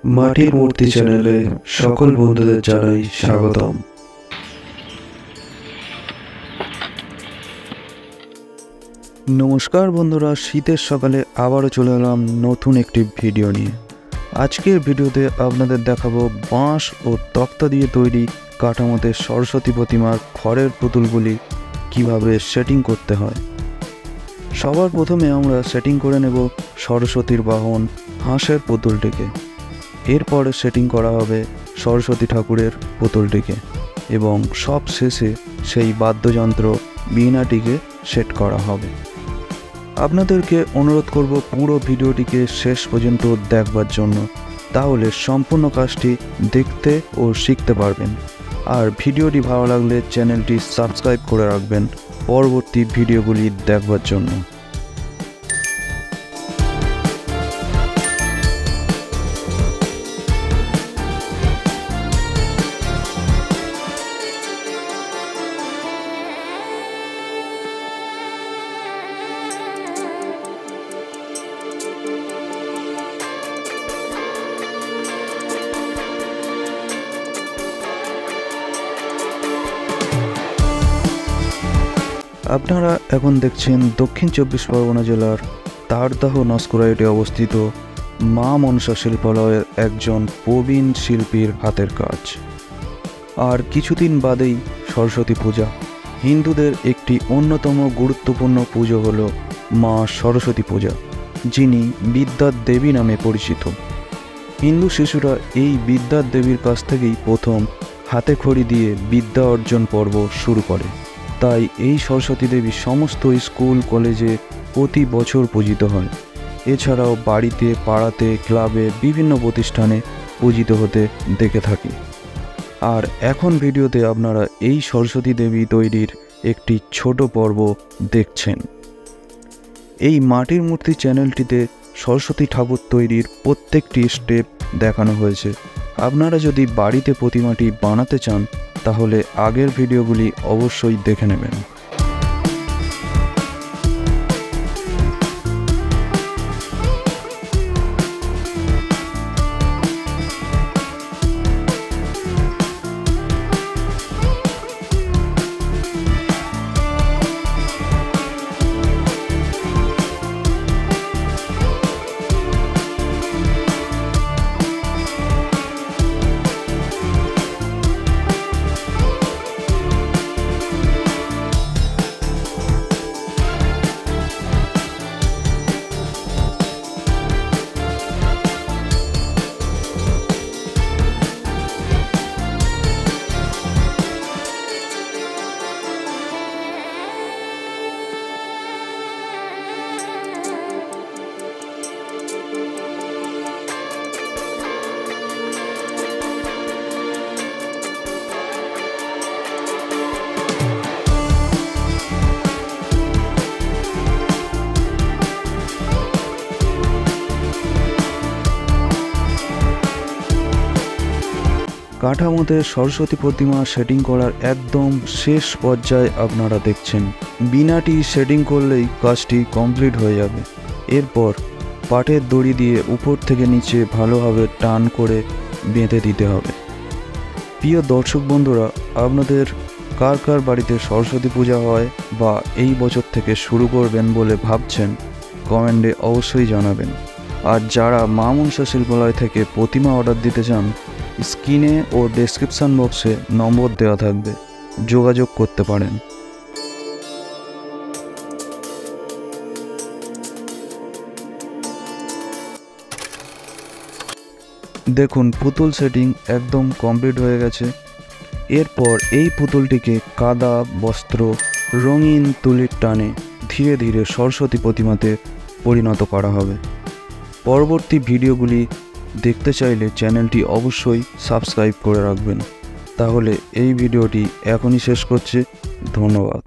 মাটির মূর্তি চ্যানেলে সকল বন্ধুদের জানাই স্বাগতম। নমস্কার বন্ধুরা, শীতের সকালে আবারও চলে এলাম নতুন একটি ভিডিও নিয়ে। আজকের ভিডিওতে আপনাদের দেখাবো বাঁশ ও তক্তা দিয়ে তৈরি কাঠামোতে সরস্বতী প্রতিমার খড়ের পুতুলগুলি কিভাবে সেটিং করতে হয়। সবার প্রথমে আমরা সেটিং করে নেব সরস্বতীর বাহন হাঁসের পুতুলটিকে। এরপর সেটিং করা হবে সরস্বতী ঠাকুরের পুতুলটিকে এবং সব শেষে সেই বাদ্যযন্ত্র বীণাটিকে সেট করা হবে। আপনাদেরকে অনুরোধ করব পুরো ভিডিওটিকে শেষ পর্যন্ত দেখবার জন্য, তাহলে সম্পূর্ণ কাজটি দেখতে ও শিখতে পারবেন। আর ভিডিওটি ভালো লাগলে চ্যানেলটি সাবস্ক্রাইব করে রাখবেন পরবর্তী ভিডিওগুলি দেখবার জন্য। আপনারা এখন দেখছেন দক্ষিণ 24 পরগনা জেলার তারদাহ নস্করাইটে অবস্থিত মা মনসা শিল্পালয়ের একজন প্রবীণ শিল্পীর হাতের কাজ। আর কিছুদিন বাদেই সরস্বতী পূজা। হিন্দুদের একটি অন্যতম গুরুত্বপূর্ণ পুজো হল মা সরস্বতী পূজা, যিনি বিদ্যার দেবী নামে পরিচিত। হিন্দু শিশুরা এই বিদ্যার দেবীর কাছ থেকেই প্রথম হাতে খড়ি দিয়ে বিদ্যা অর্জন পর্ব শুরু করে। তাই এই সরস্বতী দেবী সমস্ত স্কুল কলেজে প্রতি বছর পূজিত হয়। এছাড়াও বাড়িতে, পাড়াতে, ক্লাবে, বিভিন্ন প্রতিষ্ঠানে পূজিত হতে দেখে থাকি। আর এখন ভিডিওতে আপনারা এই সরস্বতী দেবী তৈরির একটি ছোট পর্ব দেখছেন। এই মাটির মূর্তি চ্যানেলটিতে সরস্বতী ঠাকুর তৈরির প্রত্যেকটি স্টেপ দেখানো হয়েছে। আপনারা যদি বাড়িতে প্রতিমাটি বানাতে চান তাহলে আগের ভিডিওগুলি অবশ্যই দেখে নেবেন। কাঠামোতে সরস্বতী প্রতিমা সেটিং করার একদম শেষ পর্যায়ে আপনারা দেখছেন। বীণাটি সেটিং করলেই কাজটি কমপ্লিট হয়ে যাবে। এরপর পাটের দড়ি দিয়ে উপর থেকে নিচে ভালোভাবে টান করে বেঁধে দিতে হবে। প্রিয় দর্শক বন্ধুরা, আপনাদের কার কার বাড়িতে সরস্বতী পূজা হয় বা এই বছর থেকে শুরু করবেন বলে ভাবছেন, কমেন্টে অবশ্যই জানাবেন। আর যারা মা মনসা শিল্পালয় থেকে প্রতিমা অর্ডার দিতে চান, স্ক্রিনে ও ডেসক্রিপশন বক্সে নম্বর দেওয়া থাকবে, যোগাযোগ করতে পারেন। দেখুন, পুতুল সেটিং একদম কমপ্লিট হয়ে গেছে। এরপর এই পুতুলটিকে কাদা, বস্ত্র, রঙিন তুলির টানে ধীরে ধীরে সরস্বতী প্রতিমাতে পরিণত করা হবে। পরবর্তী ভিডিওগুলি দেখতে চাইলে চ্যানেলটি অবশ্যই সাবস্ক্রাইব করে রাখবেন। তাহলে এই ভিডিওটি এখনই শেষ করছি। ধন্যবাদ।